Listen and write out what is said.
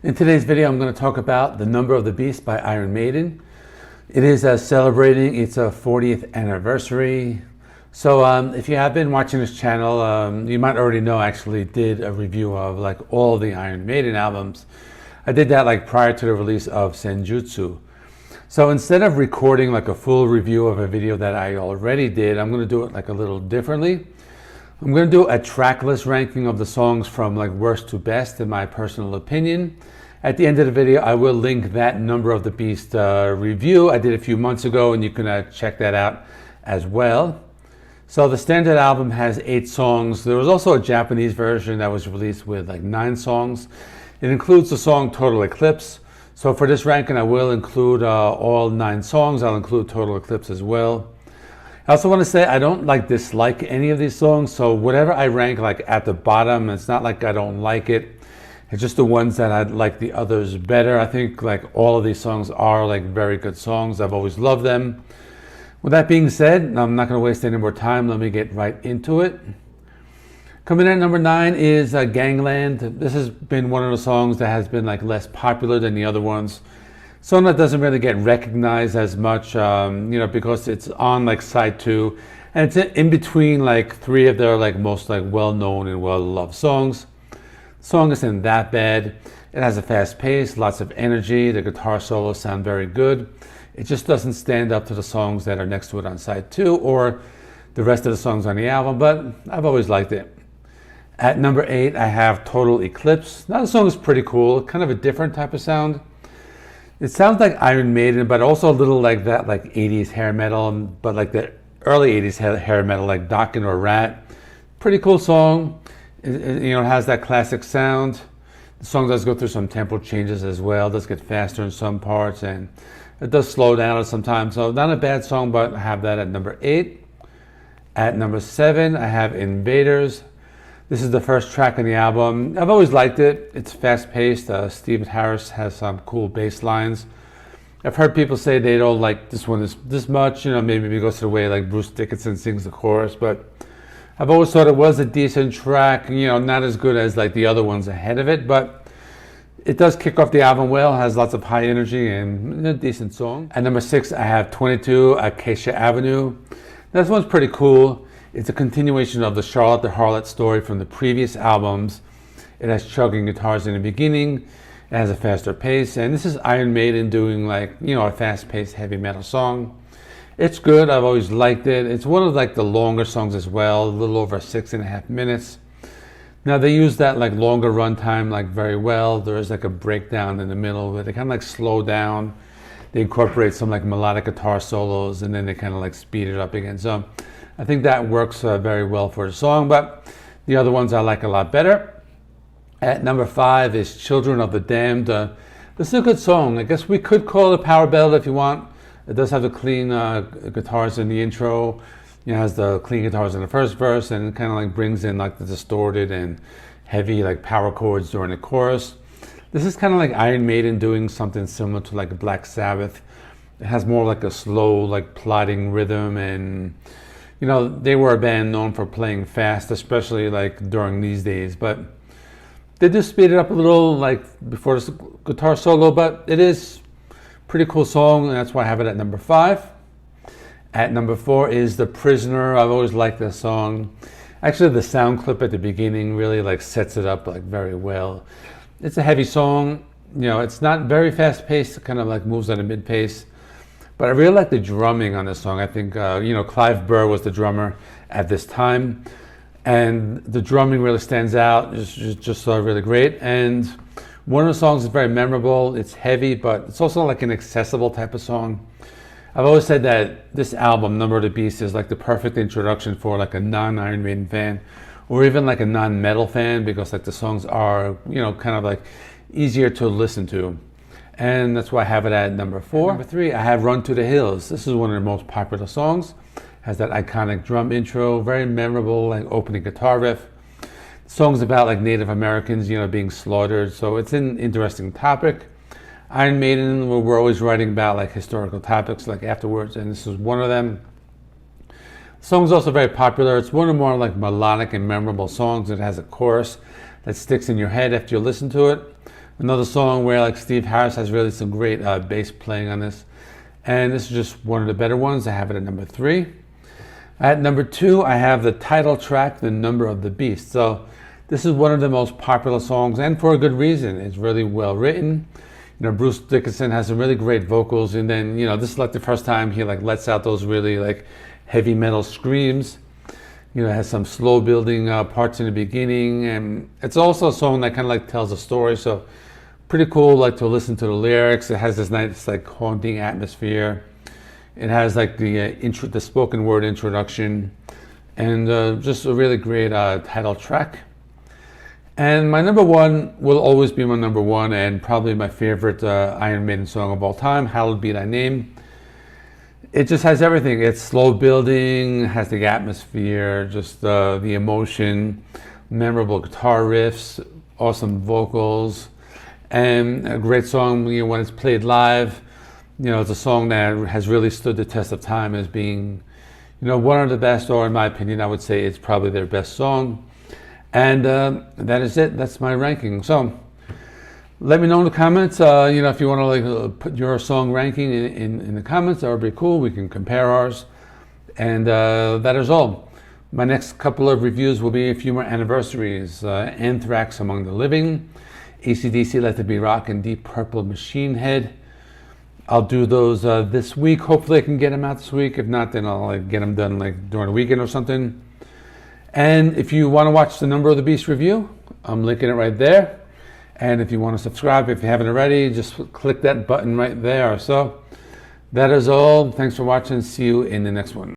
In today's video, I'm going to talk about The Number of the Beast by Iron Maiden. It is celebrating its 40th anniversary. So if you have been watching this channel, you might already know I actually did a review of like all the Iron Maiden albums. I did that like prior to the release of Senjutsu. So instead of recording like a full review of a video that I already did, I'm going to do it like a little differently. I'm going to do a track list ranking of the songs from like worst to best in my personal opinion. At the end of the video, I will link that Number of the Beast review I did a few months ago, and you can check that out as well. So the standard album has 8 songs. There was also a Japanese version that was released with like 9 songs. It includes the song Total Eclipse. So for this ranking, I will include all 9 songs. I'll include Total Eclipse as well. I also want to say I don't like dislike any of these songs, so whatever I rank like at the bottom, it's not like I don't like it. It's just the ones that I like the others better. I think like all of these songs are like very good songs. I've always loved them. With that being said, I'm not going to waste any more time. Let me get right into it. Coming in at number 9 is Gangland. This has been one of the songs that has been like less popular than the other ones. Song that doesn't really get recognized as much, because it's on like side 2, and it's in between like 3 of their like most like well-known and well-loved songs. The song isn't that bad. It has a fast pace, lots of energy. The guitar solos sound very good. It just doesn't stand up to the songs that are next to it on side 2 or the rest of the songs on the album, but I've always liked it. At number 8, I have Total Eclipse. Now the song is pretty cool, kind of a different type of sound. It sounds like Iron Maiden, but also a little like that, like 80s hair metal, but like the early 80s hair metal, like Dokken or Rat. Pretty cool song. It has that classic sound. The song does go through some tempo changes as well. It does get faster in some parts, and it does slow down sometimes. So not a bad song, but I have that at number 8. At number 7, I have Invaders. This is the first track on the album. I've always liked it. It's fast-paced. Stephen Harris has some cool bass lines. I've heard people say they don't like this one this much, maybe because of the way like Bruce Dickinson sings the chorus, but I've always thought it was a decent track, not as good as like the other ones ahead of it, but it does kick off the album well, has lots of high energy and a decent song. At number 6, I have 22, Acacia Avenue. This one's pretty cool. It's a continuation of the Charlotte the Harlot story from the previous albums. It has chugging guitars in the beginning. It has a faster pace. And this is Iron Maiden doing like, a fast-paced heavy metal song. It's good. I've always liked it. It's one of like the longer songs as well, a little over 6.5 minutes. Now they use that like longer runtime like very well. There is like a breakdown in the middle where they kind of like slow down. They incorporate some like melodic guitar solos, and then they kind of like speed it up again. So I think that works very well for the song, but the other ones I like a lot better. At number 5 is Children of the Damned. This is a good song. I guess we could call it a power ballad if you want. It does have the clean guitars in the intro. It has the clean guitars in the first verse, and it kind of like brings in like the distorted and heavy like power chords during the chorus. This is kind of like Iron Maiden doing something similar to like Black Sabbath. It has more like a slow like plodding rhythm, and they were a band known for playing fast, especially like during these days, but they just speed it up a little like before the guitar solo, but it is a pretty cool song, and that's why I have it at number 5. At number 4 is The Prisoner. I've always liked this song. Actually, the sound clip at the beginning really like sets it up like very well. It's a heavy song. It's not very fast paced. It kind of like moves at a mid pace. But I really like the drumming on this song. I think, Clive Burr was the drummer at this time. And the drumming really stands out. It's just really great. And one of the songs is very memorable. It's heavy, but it's also like an accessible type of song. I've always said that this album, Number of the Beast, is like the perfect introduction for like a non-Iron Maiden fan, or even like a non-metal fan, because like the songs are, kind of like easier to listen to. And that's why I have it at number 4. At number 3, I have Run to the Hills. This is one of the most popular songs. Has that iconic drum intro, very memorable like opening guitar riff. The song's about like Native Americans, being slaughtered. So it's an interesting topic. Iron Maiden were always writing about like historical topics like afterwards, and this is one of them. The song's also very popular. It's one of the more like melodic and memorable songs. It has a chorus that sticks in your head after you listen to it. Another song where like Steve Harris has really some great bass playing on this. And this is just one of the better ones. I have it at number 3. At number 2, I have the title track, The Number of the Beast. So this is one of the most popular songs, and for a good reason. It's really well written. You know, Bruce Dickinson has some really great vocals, and then, you know, this is like the first time he like lets out those really like heavy metal screams. You know, it has some slow building parts in the beginning, and it's also a song that kind of like tells a story. So pretty cool, like to listen to the lyrics. It has this nice like haunting atmosphere. It has like the spoken word introduction, and just a really great title track. And my number 1 will always be my number 1, and probably my favorite Iron Maiden song of all time, Hallowed Be Thy Name. It just has everything. It's slow building, has the atmosphere, just the emotion, memorable guitar riffs, awesome vocals, and a great song, you know, when it's played live. You know, it's a song that has really stood the test of time as being, you know, one of the best, or in my opinion, I would say it's probably their best song. And that is it. That's my ranking. So let me know in the comments, you know, if you want to like put your song ranking in the comments. That would be cool. We can compare ours. And that is all. My next couple of reviews will be a few more anniversaries. Anthrax, Among the Living, AC/DC, Let There Be Rock, and Deep Purple, Machine Head. I'll do those this week. Hopefully I can get them out this week. If not, then I'll like get them done like during the weekend or something. And if you want to watch the Number of the Beast review, I'm linking it right there. And if you want to subscribe, if you haven't already, just click that button right there. So that is all. Thanks for watching. See you in the next one.